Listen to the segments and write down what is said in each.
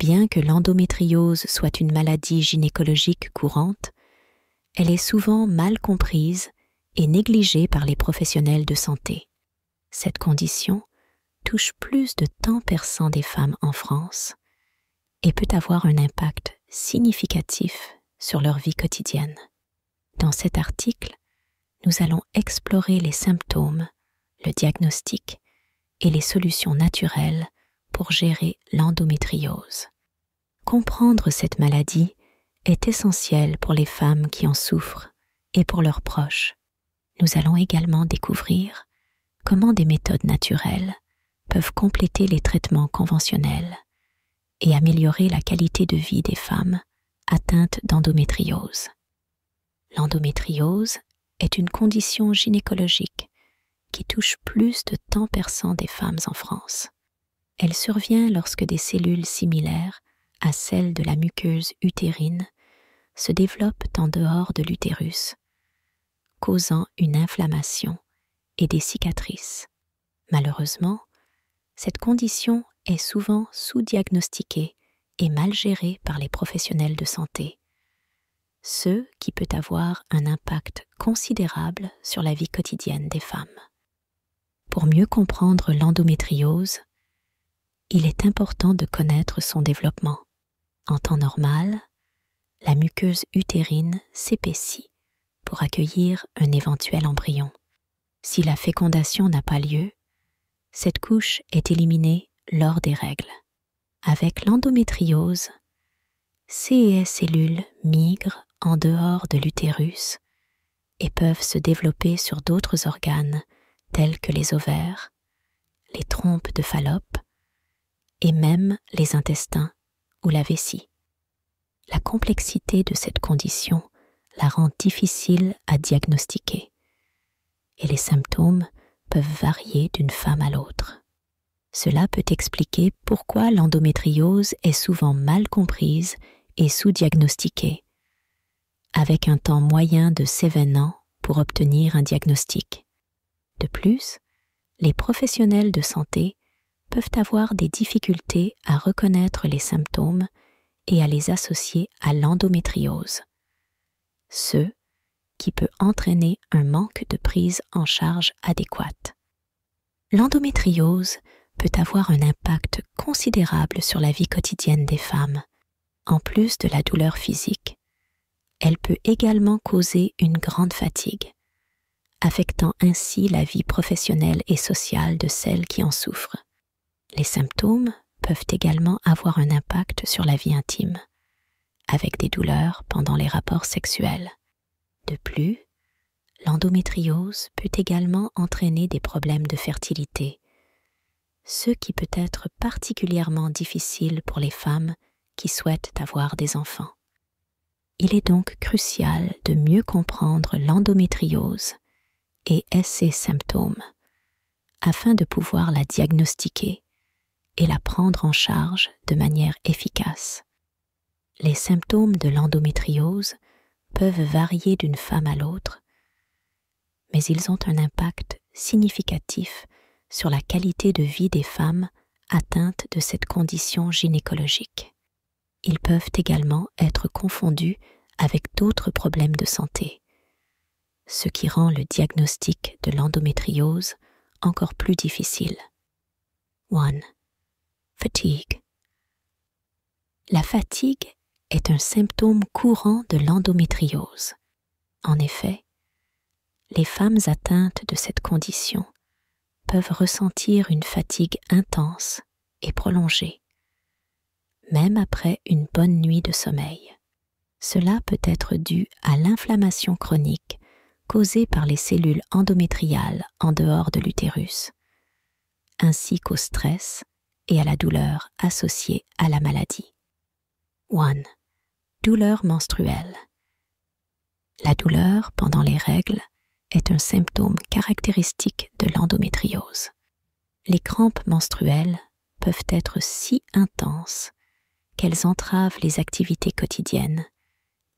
Bien que l'endométriose soit une maladie gynécologique courante, elle est souvent mal comprise et négligée par les professionnels de santé. Cette condition touche plus de 10% des femmes en France et peut avoir un impact significatif sur leur vie quotidienne. Dans cet article, nous allons explorer les symptômes, le diagnostic et les solutions naturelles pour gérer l'endométriose. Comprendre cette maladie est essentiel pour les femmes qui en souffrent et pour leurs proches. Nous allons également découvrir comment des méthodes naturelles peuvent compléter les traitements conventionnels et améliorer la qualité de vie des femmes atteintes d'endométriose. L'endométriose est une condition gynécologique qui touche plus de 10% des femmes en France. Elle survient lorsque des cellules similaires à celles de la muqueuse utérine se développent en dehors de l'utérus, causant une inflammation et des cicatrices. Malheureusement, cette condition est souvent sous-diagnostiquée et mal gérée par les professionnels de santé, ce qui peut avoir un impact considérable sur la vie quotidienne des femmes. Pour mieux comprendre l'endométriose, il est important de connaître son développement. En temps normal, la muqueuse utérine s'épaissit pour accueillir un éventuel embryon. Si la fécondation n'a pas lieu, cette couche est éliminée lors des règles. Avec l'endométriose, ces cellules migrent en dehors de l'utérus et peuvent se développer sur d'autres organes tels que les ovaires, les trompes de Fallope et même les intestins ou la vessie. La complexité de cette condition la rend difficile à diagnostiquer et les symptômes peuvent varier d'une femme à l'autre. Cela peut expliquer pourquoi l'endométriose est souvent mal comprise et sous-diagnostiquée, avec un temps moyen de 7 ans pour obtenir un diagnostic. De plus, les professionnels de santé peuvent avoir des difficultés à reconnaître les symptômes et à les associer à l'endométriose, ce qui peut entraîner un manque de prise en charge adéquate. L'endométriose peut avoir un impact considérable sur la vie quotidienne des femmes. En plus de la douleur physique, elle peut également causer une grande fatigue, affectant ainsi la vie professionnelle et sociale de celles qui en souffrent. Les symptômes peuvent également avoir un impact sur la vie intime, avec des douleurs pendant les rapports sexuels. De plus, l'endométriose peut également entraîner des problèmes de fertilité, ce qui peut être particulièrement difficile pour les femmes qui souhaitent avoir des enfants. Il est donc crucial de mieux comprendre l'endométriose et ses symptômes, afin de pouvoir la diagnostiquer et la prendre en charge de manière efficace. Les symptômes de l'endométriose peuvent varier d'une femme à l'autre, mais ils ont un impact significatif sur la qualité de vie des femmes atteintes de cette condition gynécologique. Ils peuvent également être confondus avec d'autres problèmes de santé, ce qui rend le diagnostic de l'endométriose encore plus difficile. 1. Fatigue. La fatigue est un symptôme courant de l'endométriose. En effet, les femmes atteintes de cette condition peuvent ressentir une fatigue intense et prolongée, même après une bonne nuit de sommeil. Cela peut être dû à l'inflammation chronique causée par les cellules endométriales en dehors de l'utérus, ainsi qu'au stress et à la douleur associée à la maladie. 1. Douleur menstruelle. La douleur pendant les règles est un symptôme caractéristique de l'endométriose. Les crampes menstruelles peuvent être si intenses qu'elles entravent les activités quotidiennes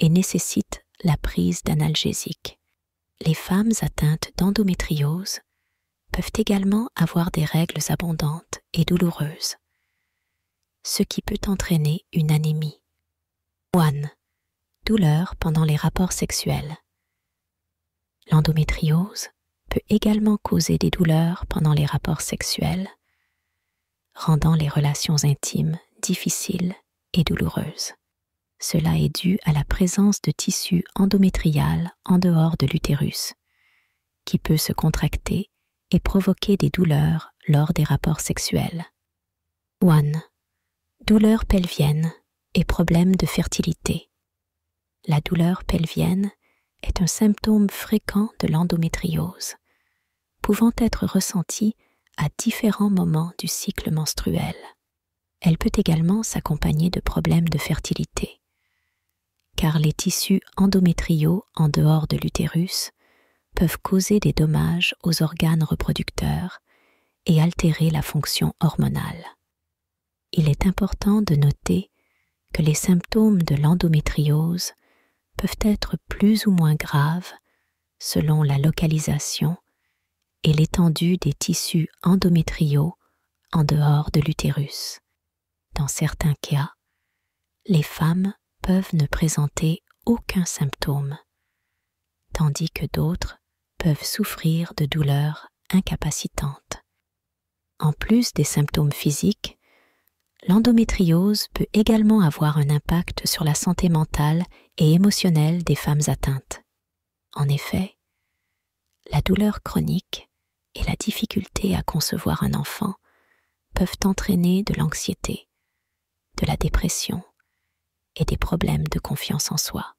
et nécessitent la prise d'analgésiques. Les femmes atteintes d'endométriose peuvent également avoir des règles abondantes et douloureuses, ce qui peut entraîner une anémie. 1. Douleur pendant les rapports sexuels. L'endométriose peut également causer des douleurs pendant les rapports sexuels, rendant les relations intimes difficiles et douloureuses. Cela est dû à la présence de tissu endométrial en dehors de l'utérus, qui peut se contracter et provoquer des douleurs lors des rapports sexuels. 1. Douleur pelvienne et problèmes de fertilité. La douleur pelvienne est un symptôme fréquent de l'endométriose, pouvant être ressentie à différents moments du cycle menstruel. Elle peut également s'accompagner de problèmes de fertilité, car les tissus endométriaux en dehors de l'utérus peuvent causer des dommages aux organes reproducteurs et altérer la fonction hormonale. Il est important de noter que les symptômes de l'endométriose peuvent être plus ou moins graves selon la localisation et l'étendue des tissus endométriaux en dehors de l'utérus. Dans certains cas, les femmes peuvent ne présenter aucun symptôme, tandis que d'autres peuvent souffrir de douleurs incapacitantes. En plus des symptômes physiques, l'endométriose peut également avoir un impact sur la santé mentale et émotionnelle des femmes atteintes. En effet, la douleur chronique et la difficulté à concevoir un enfant peuvent entraîner de l'anxiété, de la dépression et des problèmes de confiance en soi.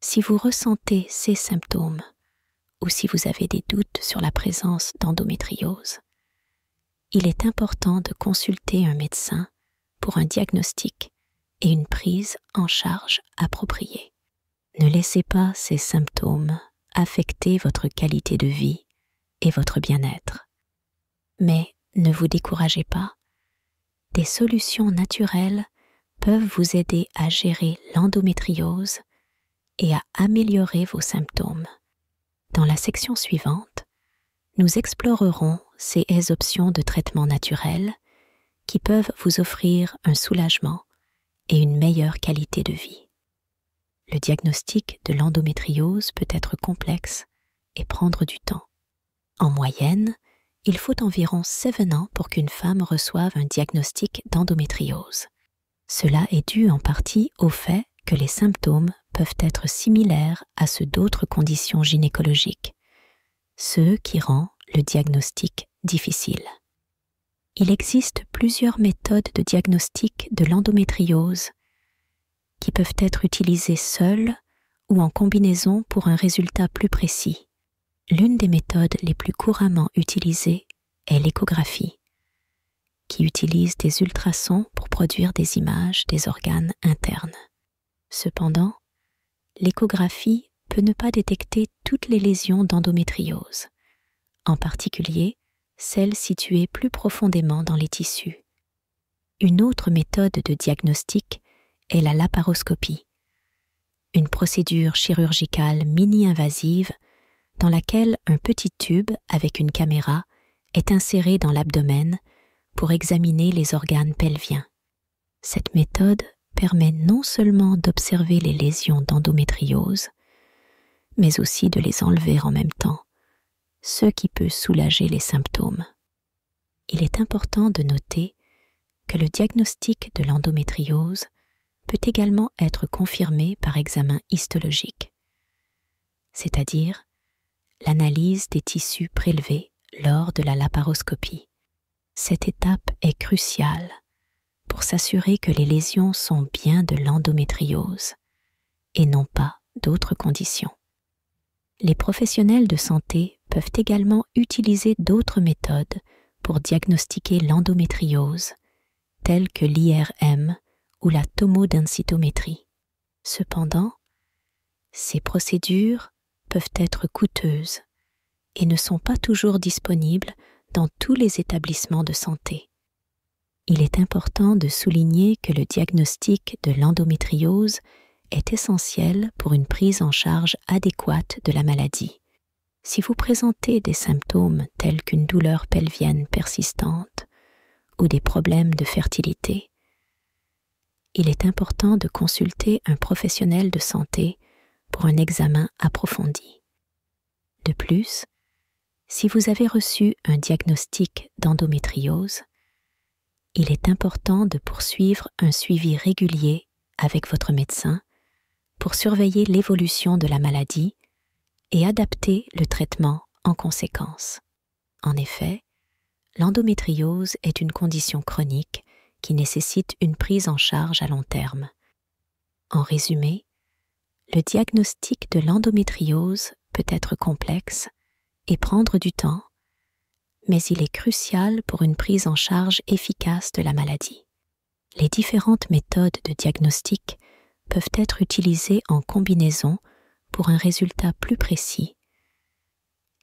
Si vous ressentez ces symptômes ou si vous avez des doutes sur la présence d'endométriose, il est important de consulter un médecin pour un diagnostic et une prise en charge appropriée. Ne laissez pas ces symptômes affecter votre qualité de vie et votre bien-être. Mais ne vous découragez pas, des solutions naturelles peuvent vous aider à gérer l'endométriose et à améliorer vos symptômes. Dans la section suivante, nous explorerons ces options de traitement naturel qui peuvent vous offrir un soulagement et une meilleure qualité de vie. Le diagnostic de l'endométriose peut être complexe et prendre du temps. En moyenne, il faut environ 7 ans pour qu'une femme reçoive un diagnostic d'endométriose. Cela est dû en partie au fait que les symptômes peuvent être similaires à ceux d'autres conditions gynécologiques, ce qui rend le diagnostic difficile. Il existe plusieurs méthodes de diagnostic de l'endométriose qui peuvent être utilisées seules ou en combinaison pour un résultat plus précis. L'une des méthodes les plus couramment utilisées est l'échographie, qui utilise des ultrasons pour produire des images des organes internes. Cependant, l'échographie peut ne pas détecter toutes les lésions d'endométriose, en particulier celles situées plus profondément dans les tissus. Une autre méthode de diagnostic est la laparoscopie, une procédure chirurgicale mini-invasive dans laquelle un petit tube avec une caméra est inséré dans l'abdomen pour examiner les organes pelviens. Cette méthode permet non seulement d'observer les lésions d'endométriose, mais aussi de les enlever en même temps, ce qui peut soulager les symptômes. Il est important de noter que le diagnostic de l'endométriose peut également être confirmé par examen histologique, c'est-à-dire l'analyse des tissus prélevés lors de la laparoscopie. Cette étape est cruciale pour s'assurer que les lésions sont bien de l'endométriose et non pas d'autres conditions. Les professionnels de santé peuvent également utiliser d'autres méthodes pour diagnostiquer l'endométriose, telles que l'IRM ou la tomodensitométrie. Cependant, ces procédures peuvent être coûteuses et ne sont pas toujours disponibles dans tous les établissements de santé. Il est important de souligner que le diagnostic de l'endométriose est essentiel pour une prise en charge adéquate de la maladie. Si vous présentez des symptômes tels qu'une douleur pelvienne persistante ou des problèmes de fertilité, il est important de consulter un professionnel de santé pour un examen approfondi. De plus, si vous avez reçu un diagnostic d'endométriose, il est important de poursuivre un suivi régulier avec votre médecin pour surveiller l'évolution de la maladie et adapter le traitement en conséquence. En effet, l'endométriose est une condition chronique qui nécessite une prise en charge à long terme. En résumé, le diagnostic de l'endométriose peut être complexe et prendre du temps, mais il est crucial pour une prise en charge efficace de la maladie. Les différentes méthodes de diagnostic peuvent être utilisées en combinaison pour un résultat plus précis,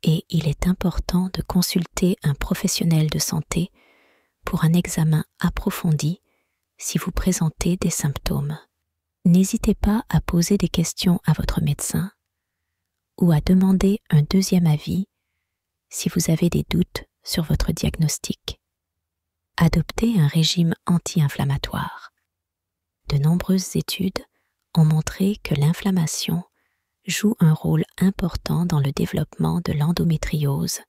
et il est important de consulter un professionnel de santé pour un examen approfondi si vous présentez des symptômes. N'hésitez pas à poser des questions à votre médecin ou à demander un deuxième avis si vous avez des doutes sur votre diagnostic. Adoptez un régime anti-inflammatoire. De nombreuses études ont montré que l'inflammation joue un rôle important dans le développement de l'endométriose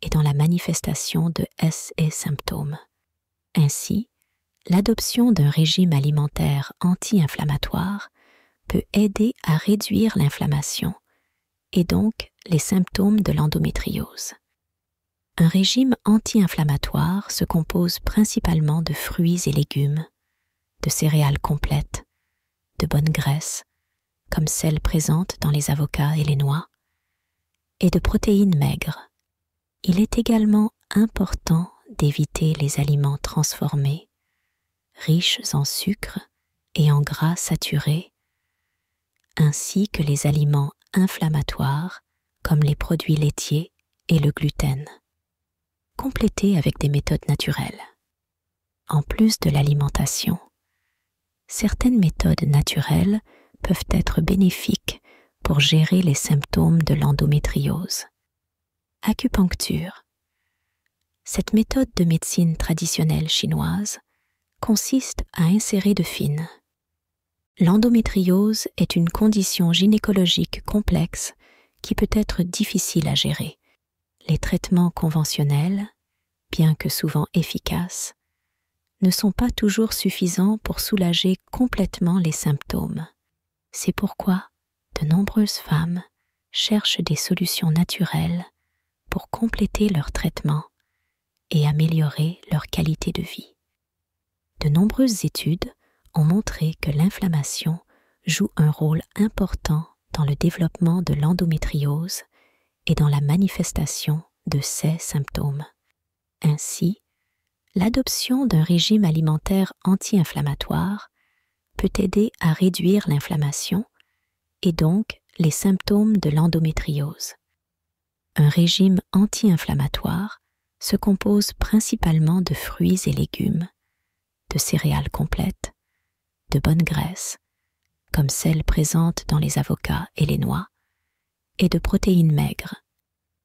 et dans la manifestation de ces symptômes. Ainsi, l'adoption d'un régime alimentaire anti-inflammatoire peut aider à réduire l'inflammation et donc les symptômes de l'endométriose. Un régime anti-inflammatoire se compose principalement de fruits et légumes, de céréales complètes, de bonnes graisses, comme celles présentes dans les avocats et les noix, et de protéines maigres. Il est également important d'éviter les aliments transformés, riches en sucre et en gras saturés, ainsi que les aliments inflammatoires comme les produits laitiers et le gluten. Complétez avec des méthodes naturelles. En plus de l'alimentation, certaines méthodes naturelles peuvent être bénéfiques pour gérer les symptômes de l'endométriose. Acupuncture. Cette méthode de médecine traditionnelle chinoise consiste à insérer de fines. L'endométriose est une condition gynécologique complexe qui peut être difficile à gérer. Les traitements conventionnels, bien que souvent efficaces, ne sont pas toujours suffisants pour soulager complètement les symptômes. C'est pourquoi de nombreuses femmes cherchent des solutions naturelles pour compléter leur traitement et améliorer leur qualité de vie. De nombreuses études ont montré que l'inflammation joue un rôle important dans le développement de l'endométriose et dans la manifestation de ces symptômes. Ainsi, l'adoption d'un régime alimentaire anti-inflammatoire peut aider à réduire l'inflammation et donc les symptômes de l'endométriose. Un régime anti-inflammatoire se compose principalement de fruits et légumes, de céréales complètes, de bonnes graisses, comme celles présentes dans les avocats et les noix, et de protéines maigres.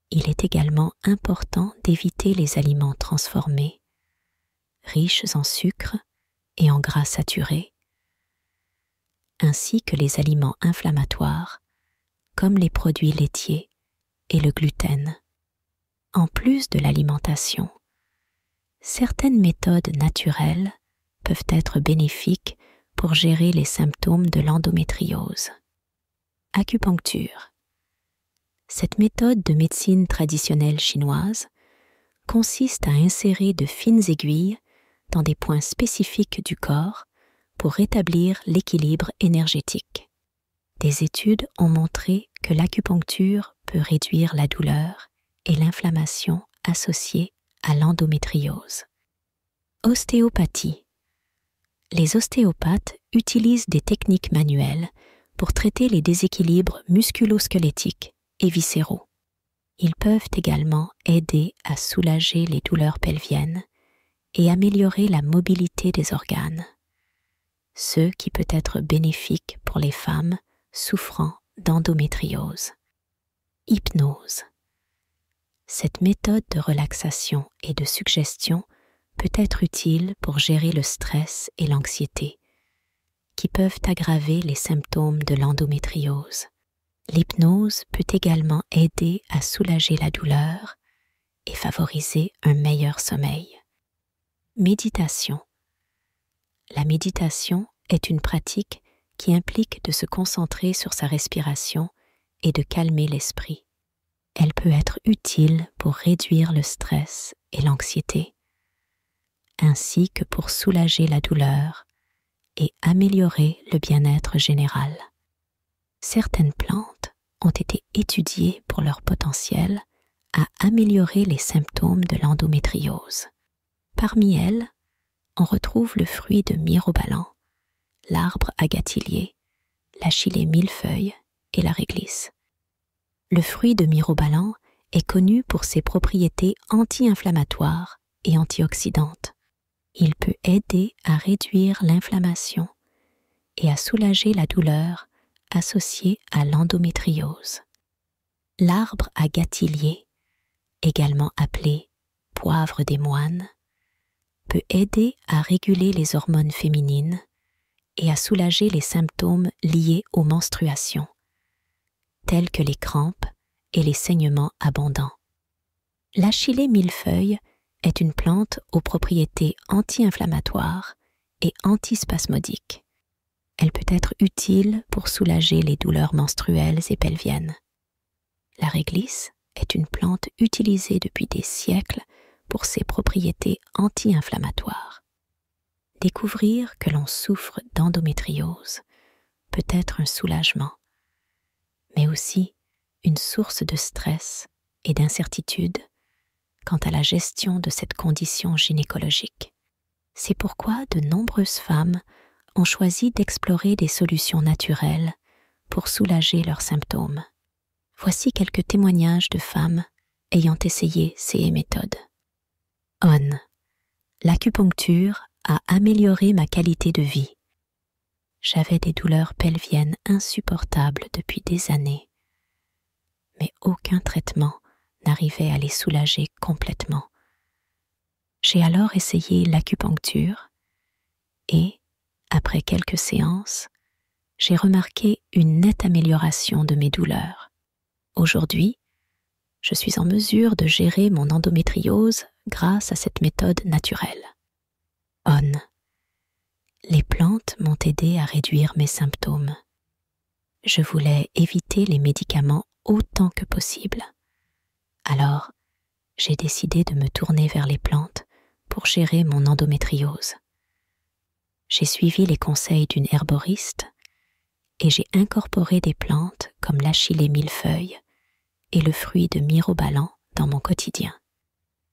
Il est également important d'éviter les aliments transformés, riches en sucre et en gras saturés, ainsi que les aliments inflammatoires, comme les produits laitiers et le gluten. En plus de l'alimentation, certaines méthodes naturelles peuvent être bénéfiques pour gérer les symptômes de l'endométriose. Acupuncture. Cette méthode de médecine traditionnelle chinoise consiste à insérer de fines aiguilles dans des points spécifiques du corps pour rétablir l'équilibre énergétique. Des études ont montré que l'acupuncture peut réduire la douleur et l'inflammation associée à l'endométriose. Ostéopathie. Les ostéopathes utilisent des techniques manuelles pour traiter les déséquilibres musculo-squelettiques et viscéraux. Ils peuvent également aider à soulager les douleurs pelviennes et améliorer la mobilité des organes, ce qui peut être bénéfique pour les femmes souffrant d'endométriose. Hypnose. Cette méthode de relaxation et de suggestion peut être utile pour gérer le stress et l'anxiété, qui peuvent aggraver les symptômes de l'endométriose. L'hypnose peut également aider à soulager la douleur et favoriser un meilleur sommeil. Méditation. La méditation est une pratique qui implique de se concentrer sur sa respiration et de calmer l'esprit. Elle peut être utile pour réduire le stress et l'anxiété, ainsi que pour soulager la douleur et améliorer le bien-être général. Certaines plantes ont été étudiées pour leur potentiel à améliorer les symptômes de l'endométriose. Parmi elles, on retrouve le fruit de mirobalan, l'arbre agathilier, l'achillée millefeuille et la réglisse. Le fruit de mirobalan est connu pour ses propriétés anti-inflammatoires et antioxydantes. Il peut aider à réduire l'inflammation et à soulager la douleur associée à l'endométriose. L'arbre agathilier, également appelé poivre des moines, peut aider à réguler les hormones féminines et à soulager les symptômes liés aux menstruations, tels que les crampes et les saignements abondants. L'achillée millefeuille est une plante aux propriétés anti-inflammatoires et antispasmodiques. Elle peut être utile pour soulager les douleurs menstruelles et pelviennes. La réglisse est une plante utilisée depuis des siècles pour ses propriétés anti-inflammatoires. Découvrir que l'on souffre d'endométriose peut être un soulagement, mais aussi une source de stress et d'incertitude quant à la gestion de cette condition gynécologique. C'est pourquoi de nombreuses femmes ont choisi d'explorer des solutions naturelles pour soulager leurs symptômes. Voici quelques témoignages de femmes ayant essayé ces méthodes. On. L'acupuncture a amélioré ma qualité de vie. J'avais des douleurs pelviennes insupportables depuis des années, mais aucun traitement n'arrivait à les soulager complètement. J'ai alors essayé l'acupuncture et, après quelques séances, j'ai remarqué une nette amélioration de mes douleurs. Aujourd'hui, je suis en mesure de gérer mon endométriose grâce à cette méthode naturelle. On. Les plantes m'ont aidé à réduire mes symptômes. Je voulais éviter les médicaments autant que possible. Alors, j'ai décidé de me tourner vers les plantes pour gérer mon endométriose. J'ai suivi les conseils d'une herboriste et j'ai incorporé des plantes comme l'achillée millefeuille et le fruit de mirobalan dans mon quotidien.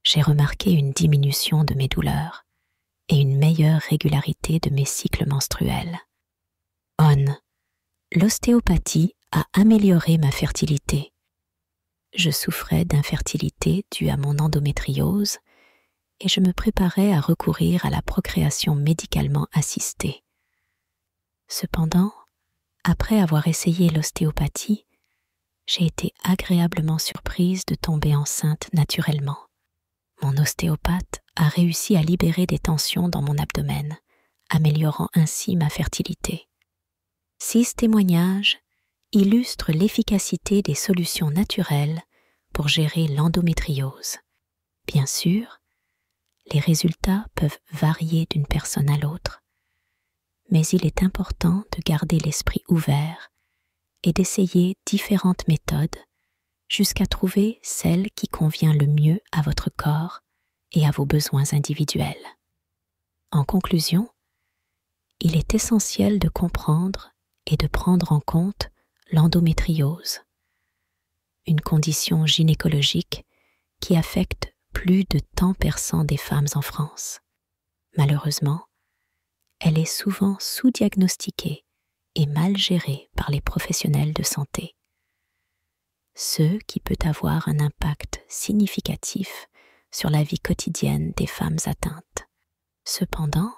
J'ai remarqué une diminution de mes douleurs et une meilleure régularité de mes cycles menstruels. On. L'ostéopathie a amélioré ma fertilité. Je souffrais d'infertilité due à mon endométriose et je me préparais à recourir à la procréation médicalement assistée. Cependant, après avoir essayé l'ostéopathie, j'ai été agréablement surprise de tomber enceinte naturellement. Mon ostéopathe a réussi à libérer des tensions dans mon abdomen, améliorant ainsi ma fertilité. 6 témoignages illustrent l'efficacité des solutions naturelles pour gérer l'endométriose. Bien sûr, les résultats peuvent varier d'une personne à l'autre, mais il est important de garder l'esprit ouvert et d'essayer différentes méthodes jusqu'à trouver celle qui convient le mieux à votre corps et à vos besoins individuels. En conclusion, il est essentiel de comprendre et de prendre en compte l'endométriose, une condition gynécologique qui affecte plus de 10% des femmes en France. Malheureusement, elle est souvent sous-diagnostiquée et mal gérée par les professionnels de santé, ce qui peut avoir un impact significatif sur la vie quotidienne des femmes atteintes. Cependant,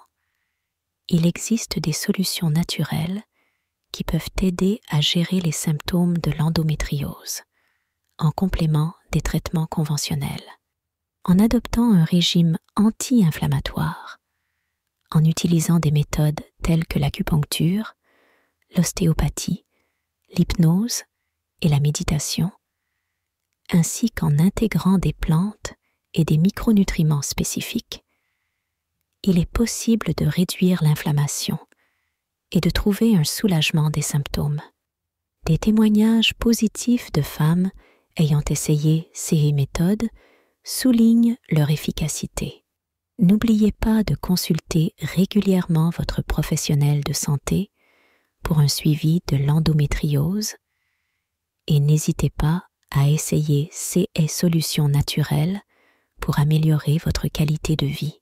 il existe des solutions naturelles qui peuvent aider à gérer les symptômes de l'endométriose, en complément des traitements conventionnels. En adoptant un régime anti-inflammatoire, en utilisant des méthodes telles que l'acupuncture, l'ostéopathie, l'hypnose et la méditation, ainsi qu'en intégrant des plantes et des micronutriments spécifiques, il est possible de réduire l'inflammation et de trouver un soulagement des symptômes. Des témoignages positifs de femmes ayant essayé ces méthodes soulignent leur efficacité. N'oubliez pas de consulter régulièrement votre professionnel de santé pour un suivi de l'endométriose et n'hésitez pas à essayer ces solutions naturelles pour améliorer votre qualité de vie.